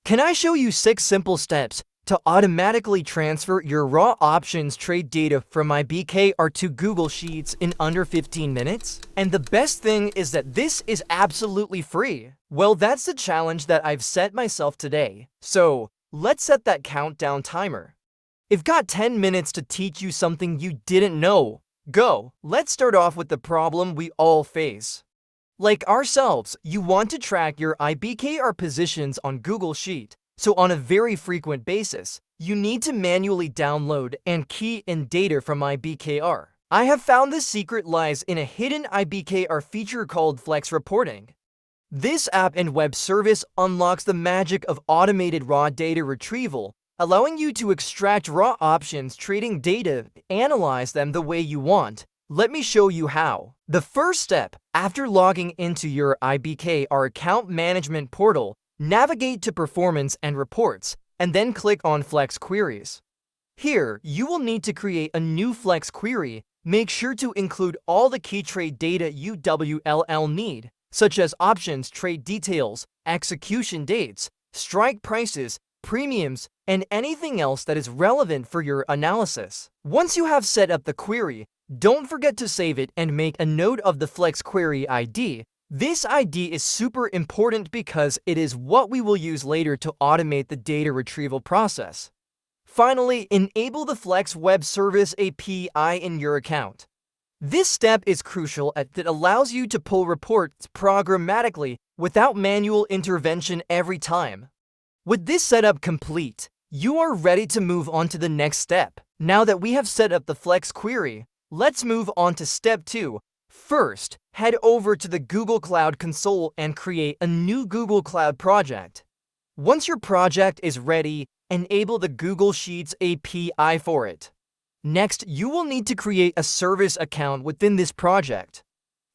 Can I show you 6 simple steps to automatically transfer your raw options trade data from IBKR to Google Sheets in under 15 minutes? And the best thing is that this is absolutely free. Well, that's the challenge that I've set myself today. So let's set that countdown timer. I've got 10 minutes to teach you something you didn't know. Go! Let's start off with the problem we all face. Like ourselves, you want to track your IBKR positions on Google Sheet. So on a very frequent basis, you need to manually download and key in data from IBKR. I have found the secret lies in a hidden IBKR feature called Flex Reporting. This app and web service unlocks the magic of automated raw data retrieval, allowing you to extract raw options trading data and analyze them the way you want. Let me show you how. The first step, after logging into your IBKR account management portal, navigate to Performance and Reports, and then click on Flex Queries. Here, you will need to create a new Flex query. Make sure to include all the key trade data you need, such as options trade details, execution dates, strike prices, premiums, and anything else that is relevant for your analysis. Once you have set up the query, don't forget to save it and make a note of the Flex Query ID. This ID is super important because it is what we will use later to automate the data retrieval process. Finally, enable the Flex Web Service API in your account. This step is crucial as it allows you to pull reports programmatically without manual intervention every time. With this setup complete, you are ready to move on to the next step. Now that we have set up the Flex query, let's move on to step 2. First, head over to the Google Cloud Console and create a new Google Cloud project. Once your project is ready, enable the Google Sheets API for it. Next, you will need to create a service account within this project.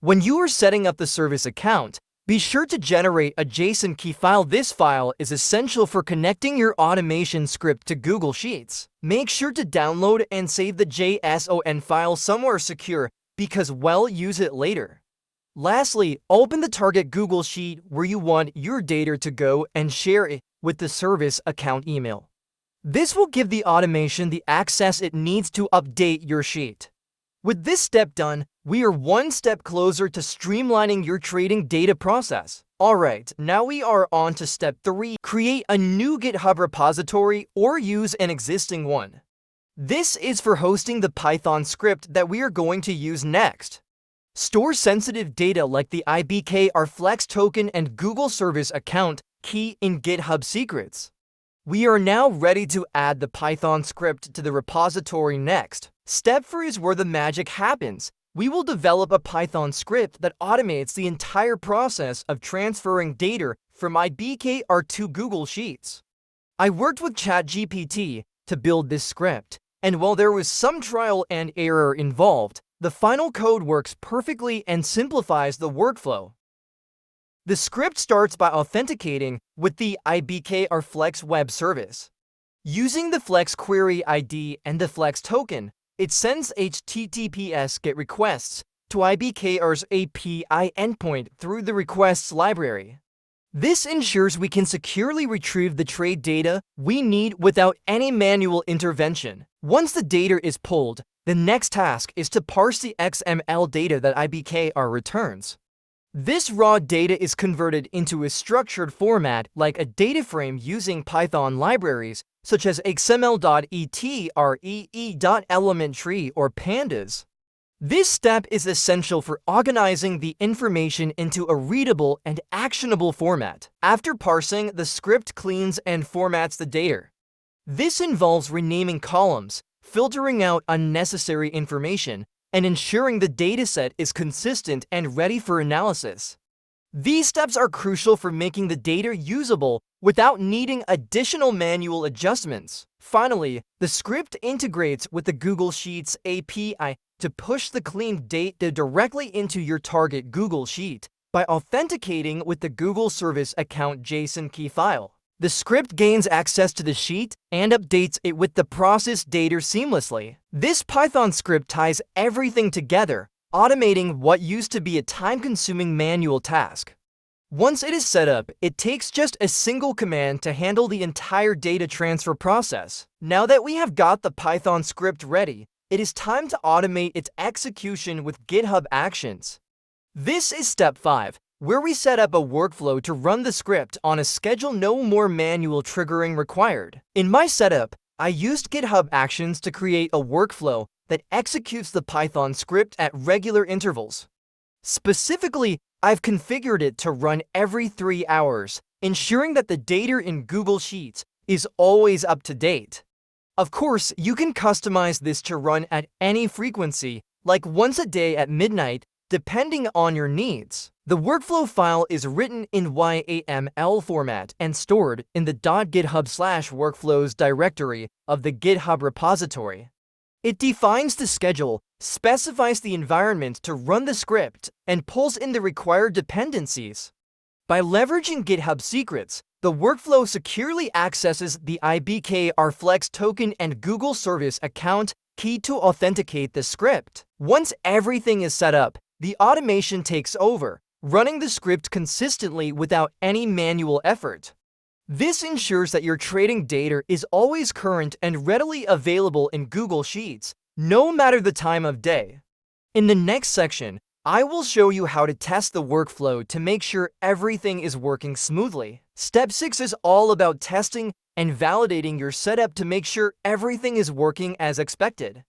When you are setting up the service account, be sure to generate a JSON key file. This file is essential for connecting your automation script to Google Sheets. Make sure to download and save the JSON file somewhere secure because we'll use it later. Lastly, open the target Google Sheet where you want your data to go and share it with the service account email. This will give the automation the access it needs to update your sheet. With this step done, we are one step closer to streamlining your trading data process. Alright, now we are on to step 3. Create a new GitHub repository or use an existing one. This is for hosting the Python script that we are going to use next. Store sensitive data like the IBKR Flex token and Google Service account key in GitHub secrets. We are now ready to add the Python script to the repository next. Step 4 is where the magic happens. We will develop a Python script that automates the entire process of transferring data from IBKR to Google Sheets. I worked with ChatGPT to build this script, and while there was some trial and error involved, the final code works perfectly and simplifies the workflow. The script starts by authenticating with the IBKR Flex web service. Using the Flex query ID and the Flex token, it sends HTTPS GET requests to IBKR's API endpoint through the requests library. This ensures we can securely retrieve the trade data we need without any manual intervention. Once the data is pulled, the next task is to parse the XML data that IBKR returns. This raw data is converted into a structured format like a data frame using Python libraries such as xml.etree.elementtree or pandas. This step is essential for organizing the information into a readable and actionable format. After parsing, the script cleans and formats the data. This involves renaming columns, filtering out unnecessary information, and ensuring the dataset is consistent and ready for analysis. These steps are crucial for making the data usable without needing additional manual adjustments. Finally, the script integrates with the Google Sheets API to push the cleaned data directly into your target Google Sheet by authenticating with the Google Service account JSON key file. The script gains access to the sheet and updates it with the processed data seamlessly. This Python script ties everything together, automating what used to be a time-consuming manual task. Once it is set up, it takes just a single command to handle the entire data transfer process. Now that we have got the Python script ready, it is time to automate its execution with GitHub Actions. This is step 5, where we set up a workflow to run the script on a schedule. No more manual triggering required. In my setup, I used GitHub Actions to create a workflow that executes the Python script at regular intervals. Specifically, I've configured it to run every 3 hours, ensuring that the data in Google Sheets is always up to date. Of course, you can customize this to run at any frequency, like once a day at midnight, depending on your needs. The workflow file is written in YAML format and stored in the .github/workflows directory of the GitHub repository. It defines the schedule, specifies the environment to run the script, and pulls in the required dependencies. By leveraging GitHub secrets, the workflow securely accesses the IBKR Flex token and Google Service account key to authenticate the script. Once everything is set up, the automation takes over, running the script consistently without any manual effort. This ensures that your trading data is always current and readily available in Google Sheets, no matter the time of day. In the next section, I will show you how to test the workflow to make sure everything is working smoothly. Step 6 is all about testing and validating your setup to make sure everything is working as expected.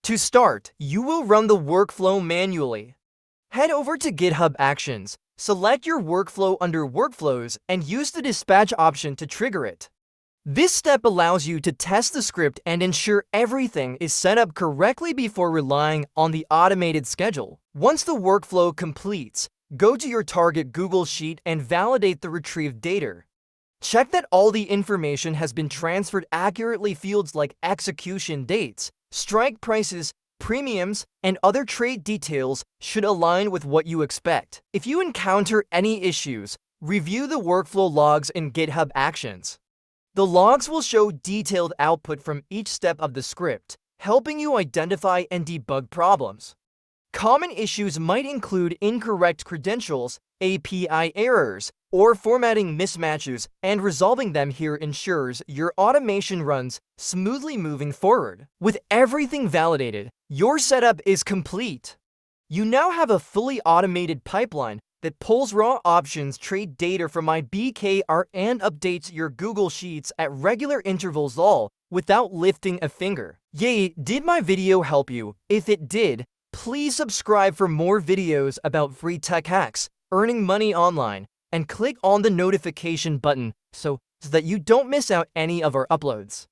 To start, you will run the workflow manually. Head over to GitHub Actions, select your workflow under Workflows, and use the dispatch option to trigger it. This step allows you to test the script and ensure everything is set up correctly before relying on the automated schedule. Once the workflow completes, go to your target Google Sheet and validate the retrieved data. Check that all the information has been transferred accurately. Fields like execution dates, strike prices, premiums, and other trade details should align with what you expect. If you encounter any issues, review the workflow logs in GitHub Actions. The logs will show detailed output from each step of the script, helping you identify and debug problems. Common issues might include incorrect credentials, API errors, or formatting mismatches, and resolving them here ensures your automation runs smoothly moving forward. With everything validated, your setup is complete. You now have a fully automated pipeline that pulls raw options trade data from IBKR and updates your Google Sheets at regular intervals, all without lifting a finger. Yay, did my video help you? If it did, please subscribe for more videos about free tech hacks, earning money online, and click on the notification button so that you don't miss out any of our uploads.